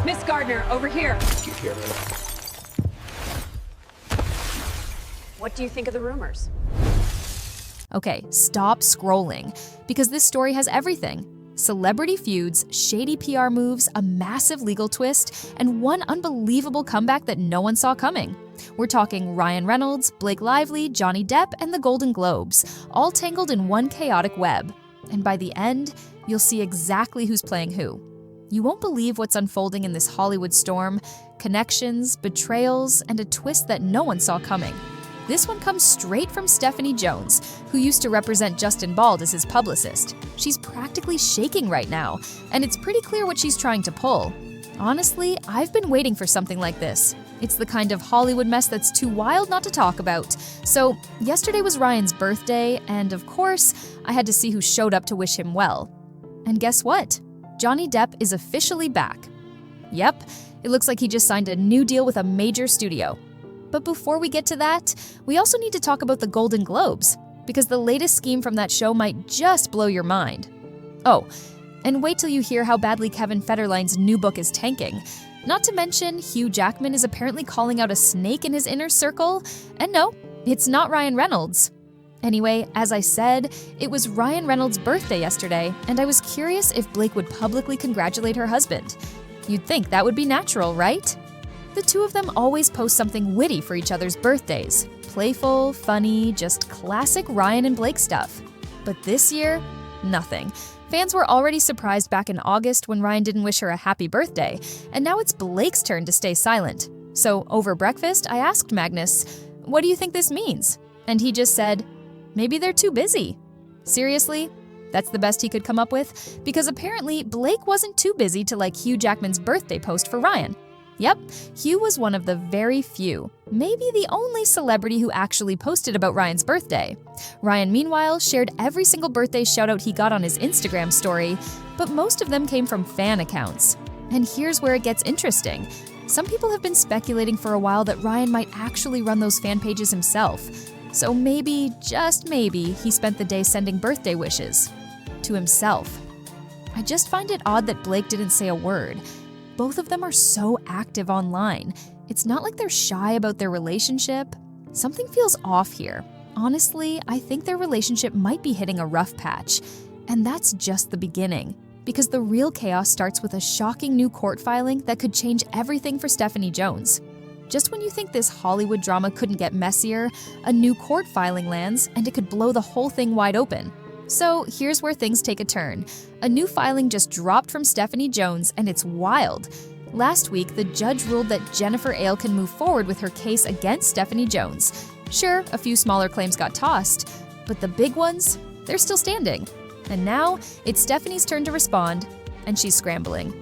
Miss Gardner, over here. You hear me? What do you think of the rumors? Okay, stop scrolling, because this story has everything. Celebrity feuds, shady PR moves, a massive legal twist, and one unbelievable comeback that no one saw coming. We're talking Ryan Reynolds, Blake Lively, Johnny Depp, and the Golden Globes, all tangled in one chaotic web. And by the end, you'll see exactly who's playing who. You won't believe what's unfolding in this Hollywood storm: connections, betrayals, and a twist that no one saw coming. This one comes straight from Stephanie Jones, who used to represent Justin Bald as his publicist. She's practically shaking right now, and it's pretty clear what she's trying to pull. Honestly, I've been waiting for something like this. It's the kind of Hollywood mess that's too wild not to talk about. So, yesterday was Ryan's birthday, and of course, I had to see who showed up to wish him well. And guess what? Johnny Depp is officially back. Yep, it looks like he just signed a new deal with a major studio. But before we get to that, we also need to talk about the Golden Globes, because the latest scheme from that show might just blow your mind. Oh, and wait till you hear how badly Kevin Federline's new book is tanking. Not to mention, Hugh Jackman is apparently calling out a snake in his inner circle, and no, it's not Ryan Reynolds. Anyway, as I said, it was Ryan Reynolds' birthday yesterday, and I was curious if Blake would publicly congratulate her husband. You'd think that would be natural, right? The two of them always post something witty for each other's birthdays. Playful, funny, just classic Ryan and Blake stuff. But this year, nothing. Fans were already surprised back in August when Ryan didn't wish her a happy birthday, and now it's Blake's turn to stay silent. So over breakfast, I asked Magnus, "What do you think this means?" And he just said, "Maybe they're too busy." Seriously? That's the best he could come up with? Because apparently, Blake wasn't too busy to like Hugh Jackman's birthday post for Ryan. Yep, Hugh was one of the very few, maybe the only celebrity who actually posted about Ryan's birthday. Ryan, meanwhile, shared every single birthday shoutout he got on his Instagram story, but most of them came from fan accounts. And here's where it gets interesting. Some people have been speculating for a while that Ryan might actually run those fan pages himself. So maybe, just maybe, he spent the day sending birthday wishes to himself. I just find it odd that Blake didn't say a word. Both of them are so active online. It's not like they're shy about their relationship. Something feels off here. Honestly, I think their relationship might be hitting a rough patch. And that's just the beginning. Because the real chaos starts with a shocking new court filing that could change everything for Stephanie Jones. Just when you think this Hollywood drama couldn't get messier, a new court filing lands and it could blow the whole thing wide open. So here's where things take a turn. A new filing just dropped from Stephanie Jones, and it's wild. Last week, the judge ruled that Jennifer Aile can move forward with her case against Stephanie Jones. Sure, a few smaller claims got tossed, but the big ones, they're still standing. And now, it's Stephanie's turn to respond, and she's scrambling.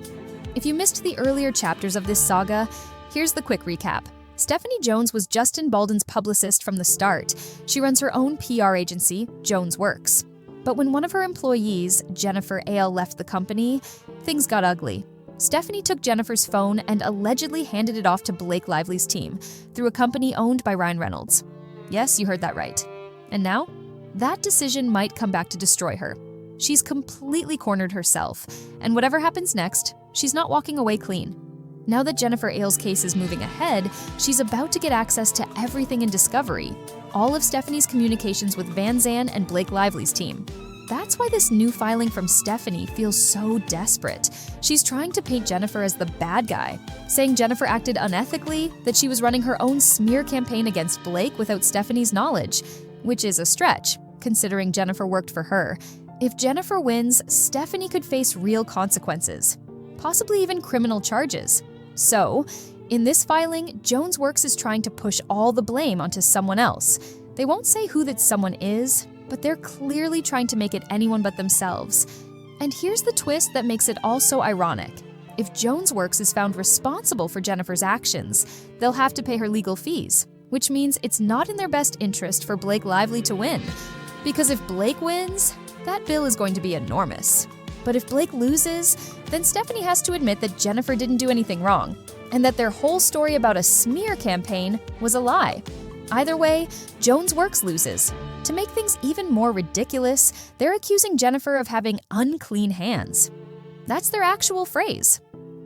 If you missed the earlier chapters of this saga, here's the quick recap. Stephanie Jones was Justin Baldwin's publicist from the start. She runs her own PR agency, Jones Works. But when one of her employees, Jennifer Aile, left the company, things got ugly. Stephanie took Jennifer's phone and allegedly handed it off to Blake Lively's team through a company owned by Ryan Reynolds. Yes, you heard that right. And now, that decision might come back to destroy her. She's completely cornered herself, and whatever happens next, she's not walking away clean. Now that Jennifer Aile's case is moving ahead, she's about to get access to everything in Discovery, all of Stephanie's communications with Van Zandt and Blake Lively's team. That's why this new filing from Stephanie feels so desperate. She's trying to paint Jennifer as the bad guy, saying Jennifer acted unethically, that she was running her own smear campaign against Blake without Stephanie's knowledge, which is a stretch, considering Jennifer worked for her. If Jennifer wins, Stephanie could face real consequences, possibly even criminal charges. So, in this filing, Jones Works is trying to push all the blame onto someone else. They won't say who that someone is, but they're clearly trying to make it anyone but themselves. And here's the twist that makes it all so ironic. If Jones Works is found responsible for Jennifer's actions, they'll have to pay her legal fees, which means it's not in their best interest for Blake Lively to win. Because if Blake wins, that bill is going to be enormous. But if Blake loses, then Stephanie has to admit that Jennifer didn't do anything wrong, and that their whole story about a smear campaign was a lie. Either way, Jones Works loses. To make things even more ridiculous, they're accusing Jennifer of having unclean hands. That's their actual phrase.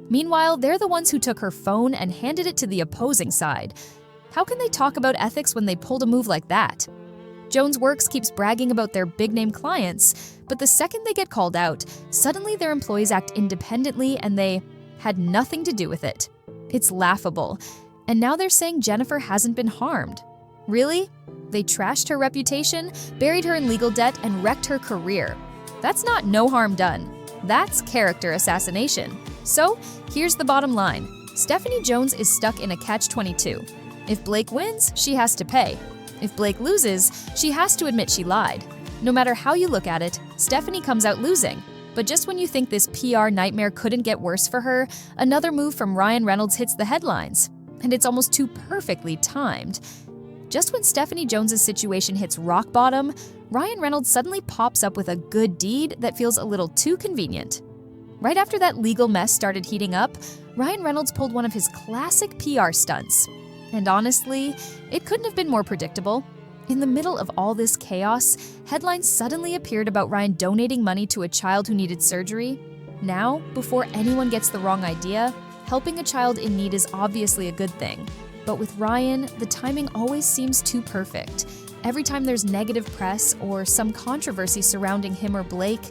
Meanwhile, they're the ones who took her phone and handed it to the opposing side. How can they talk about ethics when they pulled a move like that? Jones Works keeps bragging about their big-name clients, but the second they get called out, suddenly their employees act independently and they had nothing to do with it. It's laughable. And now they're saying Jennifer hasn't been harmed. Really? They trashed her reputation, buried her in legal debt, and wrecked her career. That's not no harm done. That's character assassination. So, here's the bottom line. Stephanie Jones is stuck in a catch-22. If Blake wins, she has to pay. If Blake loses, she has to admit she lied. No matter how you look at it, Stephanie comes out losing. But just when you think this PR nightmare couldn't get worse for her, another move from Ryan Reynolds hits the headlines. And it's almost too perfectly timed. Just when Stephanie Jones's situation hits rock bottom, Ryan Reynolds suddenly pops up with a good deed that feels a little too convenient. Right after that legal mess started heating up, Ryan Reynolds pulled one of his classic PR stunts. And honestly, it couldn't have been more predictable. In the middle of all this chaos, headlines suddenly appeared about Ryan donating money to a child who needed surgery. Now, before anyone gets the wrong idea, helping a child in need is obviously a good thing. But with Ryan, the timing always seems too perfect. Every time there's negative press or some controversy surrounding him or Blake,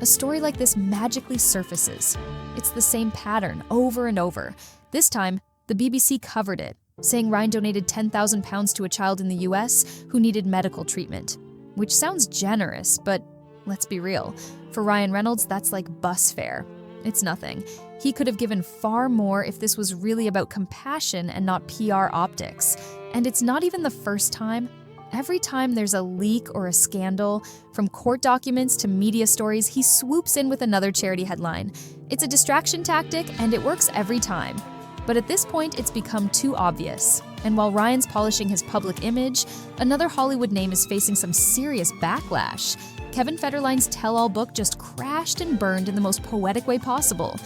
a story like this magically surfaces. It's the same pattern over and over. This time, the BBC covered it, saying Ryan donated £10,000 to a child in the US who needed medical treatment. Which sounds generous, but let's be real. For Ryan Reynolds, that's like bus fare. It's nothing. He could have given far more if this was really about compassion and not PR optics. And it's not even the first time. Every time there's a leak or a scandal, from court documents to media stories, he swoops in with another charity headline. It's a distraction tactic, and it works every time. But at this point, it's become too obvious. And while Ryan's polishing his public image, another Hollywood name is facing some serious backlash. Kevin Federline's tell-all book just crashed and burned in the most poetic way possible.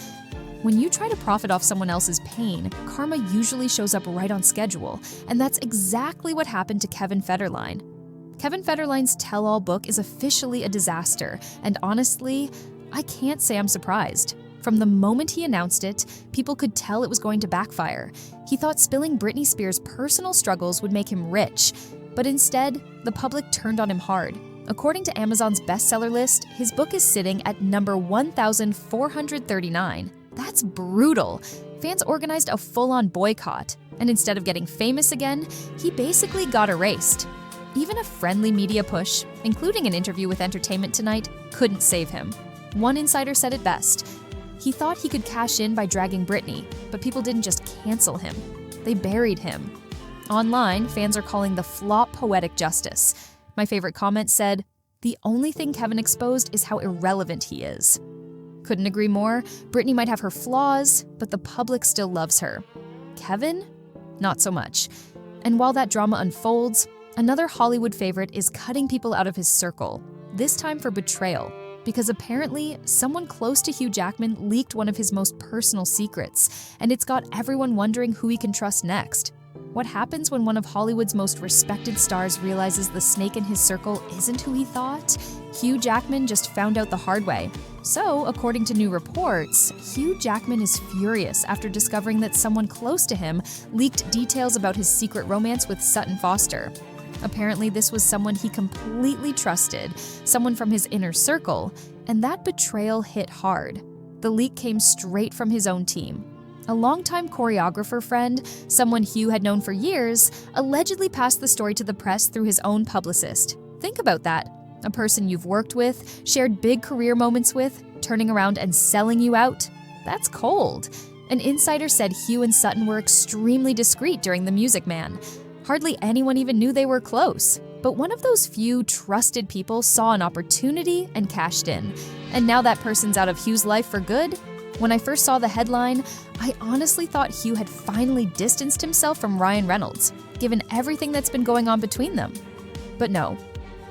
When you try to profit off someone else's pain, karma usually shows up right on schedule, and that's exactly what happened to Kevin Federline. Kevin Federline's tell-all book is officially a disaster, and honestly, I can't say I'm surprised. From the moment he announced it, people could tell it was going to backfire. He thought spilling Britney Spears' personal struggles would make him rich, but instead, the public turned on him hard. According to Amazon's bestseller list, his book is sitting at number 1,439. That's brutal. Fans organized a full-on boycott, and instead of getting famous again, he basically got erased. Even a friendly media push, including an interview with Entertainment Tonight, couldn't save him. One insider said it best. He thought he could cash in by dragging Britney, but people didn't just cancel him. They buried him. Online, fans are calling the flop poetic justice. My favorite comment said, "The only thing Kevin exposed is how irrelevant he is." Couldn't agree more. Britney might have her flaws, but the public still loves her. Kevin? Not so much. And while that drama unfolds, another Hollywood favorite is cutting people out of his circle, this time for betrayal, because apparently someone close to Hugh Jackman leaked one of his most personal secrets, and it's got everyone wondering who he can trust next. What happens when one of Hollywood's most respected stars realizes the snake in his circle isn't who he thought? Hugh Jackman just found out the hard way. So, according to new reports, Hugh Jackman is furious after discovering that someone close to him leaked details about his secret romance with Sutton Foster. Apparently, this was someone he completely trusted, someone from his inner circle, and that betrayal hit hard. The leak came straight from his own team. A longtime choreographer friend, someone Hugh had known for years, allegedly passed the story to the press through his own publicist. Think about that. A person you've worked with, shared big career moments with, turning around and selling you out. That's cold. An insider said Hugh and Sutton were extremely discreet during The Music Man. Hardly anyone even knew they were close. But one of those few trusted people saw an opportunity and cashed in. And now that person's out of Hugh's life for good? When I first saw the headline, I honestly thought Hugh had finally distanced himself from Ryan Reynolds, given everything that's been going on between them. But no,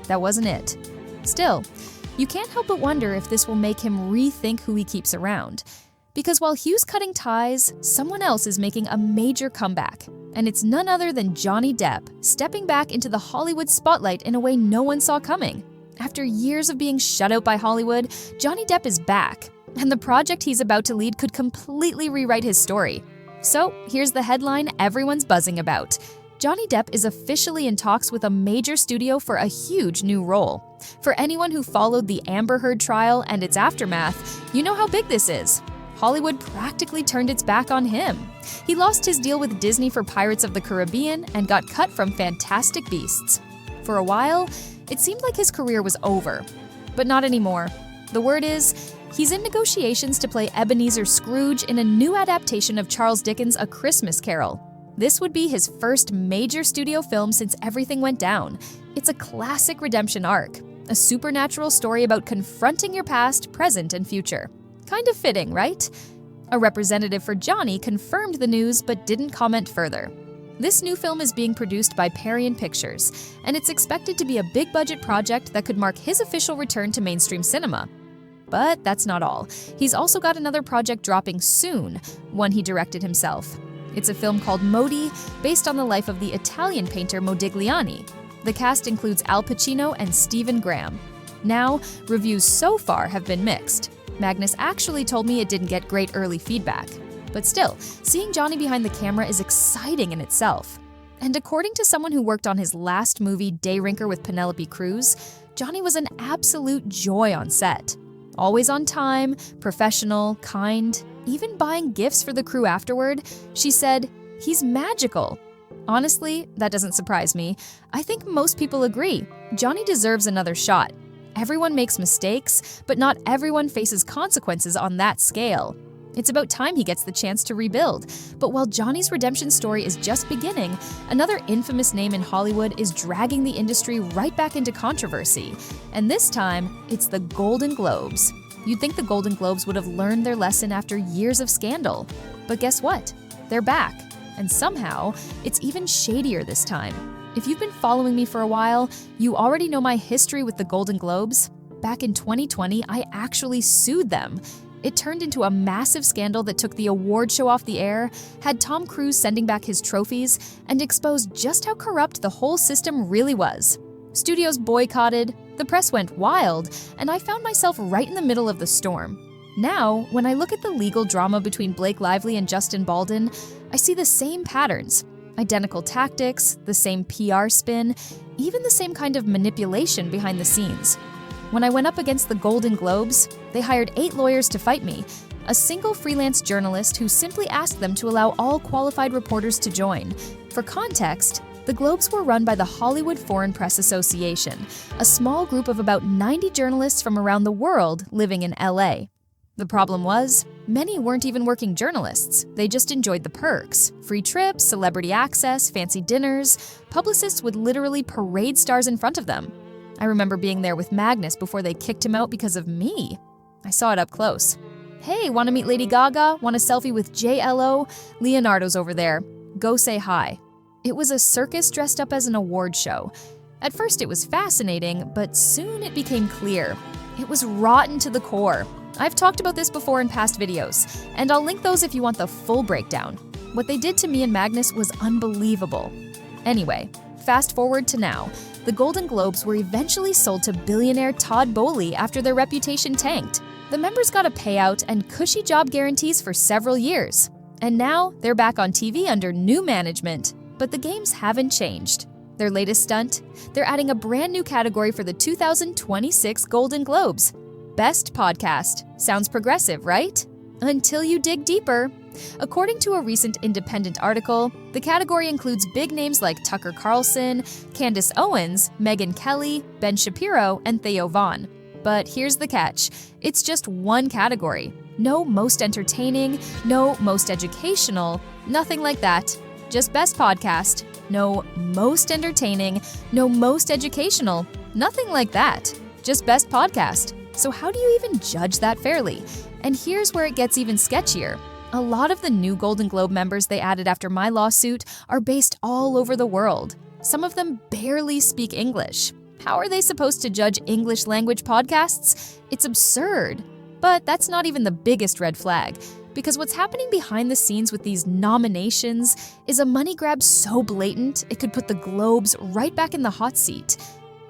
that wasn't it. Still, you can't help but wonder if this will make him rethink who he keeps around. Because while Hugh's cutting ties, someone else is making a major comeback. And it's none other than Johnny Depp, stepping back into the Hollywood spotlight in a way no one saw coming. After years of being shut out by Hollywood, Johnny Depp is back. and the project he's about to lead could completely rewrite his story. So here's the headline everyone's buzzing about. Johnny Depp is officially in talks with a major studio for a huge new role. For anyone who followed the Amber Heard trial and its aftermath, you know how big this is. Hollywood practically turned its back on him. He lost his deal with Disney for Pirates of the Caribbean and got cut from Fantastic Beasts. For a while, it seemed like his career was over. But not anymore. The word is, he's in negotiations to play Ebenezer Scrooge in a new adaptation of Charles Dickens' A Christmas Carol. This would be his first major studio film since everything went down. It's a classic redemption arc, a supernatural story about confronting your past, present, and future. Kind of fitting, right? A representative for Johnny confirmed the news but didn't comment further. This new film is being produced by Parian Pictures, and it's expected to be a big-budget project that could mark his official return to mainstream cinema. But that's not all. He's also got another project dropping soon, one he directed himself. It's a film called Modi, based on the life of the Italian painter Modigliani. The cast includes Al Pacino and Stephen Graham. Now, reviews so far have been mixed. Magnus actually told me it didn't get great early feedback. But still, seeing Johnny behind the camera is exciting in itself. And according to someone who worked on his last movie, Day Rinker with Penelope Cruz, Johnny was an absolute joy on set. Always on time, professional, kind, even buying gifts for the crew afterward. She said, "He's magical." Honestly, that doesn't surprise me. I think most people agree. Johnny deserves another shot. Everyone makes mistakes, but not everyone faces consequences on that scale. It's about time he gets the chance to rebuild. But while Johnny's redemption story is just beginning, another infamous name in Hollywood is dragging the industry right back into controversy. And this time, it's the Golden Globes. You'd think the Golden Globes would have learned their lesson after years of scandal. But guess what? They're back. And somehow, it's even shadier this time. If you've been following me for a while, you already know my history with the Golden Globes. Back in 2020, I actually sued them. It turned into a massive scandal that took the award show off the air, had Tom Cruise sending back his trophies, and exposed just how corrupt the whole system really was. Studios boycotted, the press went wild, and I found myself right in the middle of the storm. Now, when I look at the legal drama between Blake Lively and Justin Baldwin, I see the same patterns. Identical tactics, the same PR spin, even the same kind of manipulation behind the scenes. When I went up against the Golden Globes, they hired 8 lawyers to fight me, a single freelance journalist who simply asked them to allow all qualified reporters to join. For context, the Globes were run by the Hollywood Foreign Press Association, a small group of about 90 journalists from around the world living in LA. The problem was, many weren't even working journalists. They just enjoyed the perks. Free trips, celebrity access, fancy dinners. Publicists would literally parade stars in front of them. I remember being there with Magnus before they kicked him out because of me. I saw it up close. "Hey, want to meet Lady Gaga? Want a selfie with JLO? Leonardo's over there. Go say hi." It was a circus dressed up as an award show. At first it was fascinating, but soon it became clear. It was rotten to the core. I've talked about this before in past videos, and I'll link those if you want the full breakdown. What they did to me and Magnus was unbelievable. Anyway, fast forward to now. The Golden Globes were eventually sold to billionaire Todd Boehly after their reputation tanked. The members got a payout and cushy job guarantees for several years. And now, they're back on TV under new management. But the games haven't changed. Their latest stunt? They're adding a brand new category for the 2026 Golden Globes. Best Podcast. Sounds progressive, right? Until you dig deeper. According to a recent Independent article, the category includes big names like Tucker Carlson, Candace Owens, Megyn Kelly, Ben Shapiro, and Theo Vaughn. But here's the catch. It's just one category. No most entertaining, no most educational, nothing like that. Just Best Podcast. No most entertaining, no most educational, nothing like that. Just Best Podcast. So how do you even judge that fairly? And here's where it gets even sketchier. A lot of the new Golden Globe members they added after my lawsuit are based all over the world. Some of them barely speak English. How are they supposed to judge English language podcasts? It's absurd. But that's not even the biggest red flag, because what's happening behind the scenes with these nominations is a money grab so blatant it could put the Globes right back in the hot seat.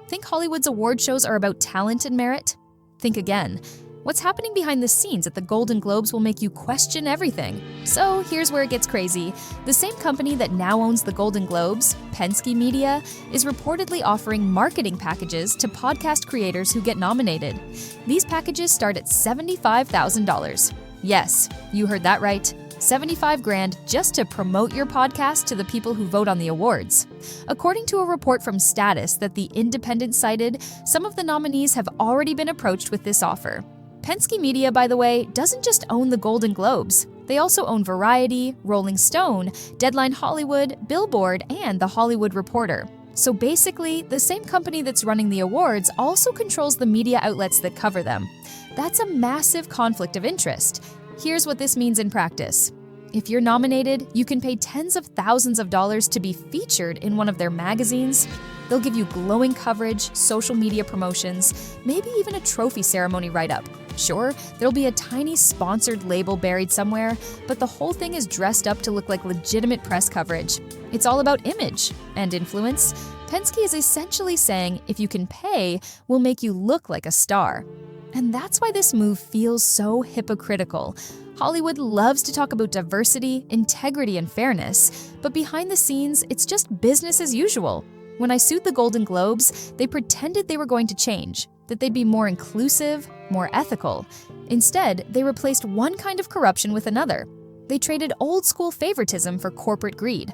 Think Hollywood's award shows are about talent and merit? Think again. What's happening behind the scenes at the Golden Globes will make you question everything. So here's where it gets crazy. The same company that now owns the Golden Globes, Penske Media, is reportedly offering marketing packages to podcast creators who get nominated. These packages start at $75,000. Yes, you heard that right. $75,000 just to promote your podcast to the people who vote on the awards. According to a report from Status that The Independent cited, some of the nominees have already been approached with this offer. Penske Media, by the way, doesn't just own the Golden Globes. They also own Variety, Rolling Stone, Deadline Hollywood, Billboard, and The Hollywood Reporter. So basically, the same company that's running the awards also controls the media outlets that cover them. That's a massive conflict of interest. Here's what this means in practice. If you're nominated, you can pay tens of thousands of dollars to be featured in one of their magazines. They'll give you glowing coverage, social media promotions, maybe even a trophy ceremony write-up. Sure, there'll be a tiny sponsored label buried somewhere, but the whole thing is dressed up to look like legitimate press coverage. It's all about image and influence. Penske is essentially saying, if you can pay, we'll make you look like a star. And that's why this move feels so hypocritical. Hollywood loves to talk about diversity, integrity, and fairness, but behind the scenes, it's just business as usual. When I sued the Golden Globes, they pretended they were going to change, that they'd be more inclusive, more ethical. Instead, they replaced one kind of corruption with another. They traded old-school favoritism for corporate greed.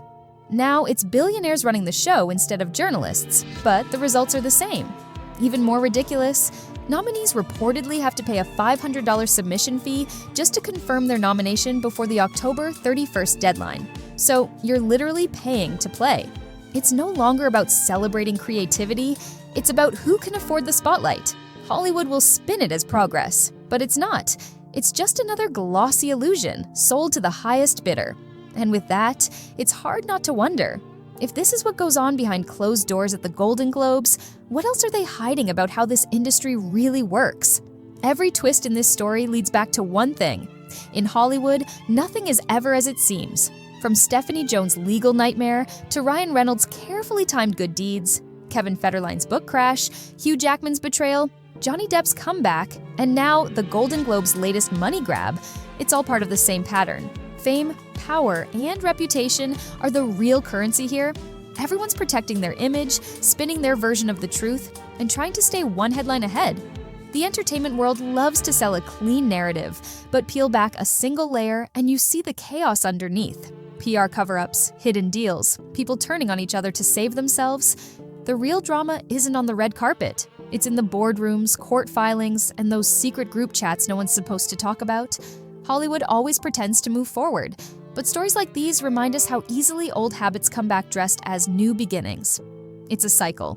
Now it's billionaires running the show instead of journalists, but the results are the same. Even more ridiculous, nominees reportedly have to pay a $500 submission fee just to confirm their nomination before the October 31st deadline. So you're literally paying to play. It's no longer about celebrating creativity, it's about who can afford the spotlight. Hollywood will spin it as progress, but it's not. It's just another glossy illusion sold to the highest bidder. And with that, it's hard not to wonder, if this is what goes on behind closed doors at the Golden Globes, what else are they hiding about how this industry really works? Every twist in this story leads back to one thing. In Hollywood, nothing is ever as it seems. From Stephanie Jones' legal nightmare to Ryan Reynolds' carefully timed good deeds, Kevin Federline's book crash, Hugh Jackman's betrayal, Johnny Depp's comeback, and now the Golden Globes' latest money grab, it's all part of the same pattern. Fame, power, and reputation are the real currency here. Everyone's protecting their image, spinning their version of the truth, and trying to stay one headline ahead. The entertainment world loves to sell a clean narrative, but peel back a single layer and you see the chaos underneath. PR cover-ups, hidden deals, people turning on each other to save themselves. The real drama isn't on the red carpet. It's in the boardrooms, court filings, and those secret group chats no one's supposed to talk about. Hollywood always pretends to move forward, but stories like these remind us how easily old habits come back dressed as new beginnings. It's a cycle.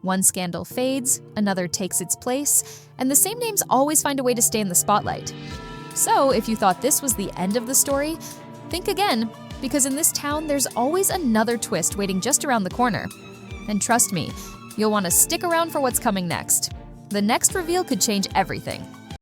One scandal fades, another takes its place, and the same names always find a way to stay in the spotlight. So if you thought this was the end of the story, think again, because in this town there's always another twist waiting just around the corner. And trust me, you'll want to stick around for what's coming next. The next reveal could change everything.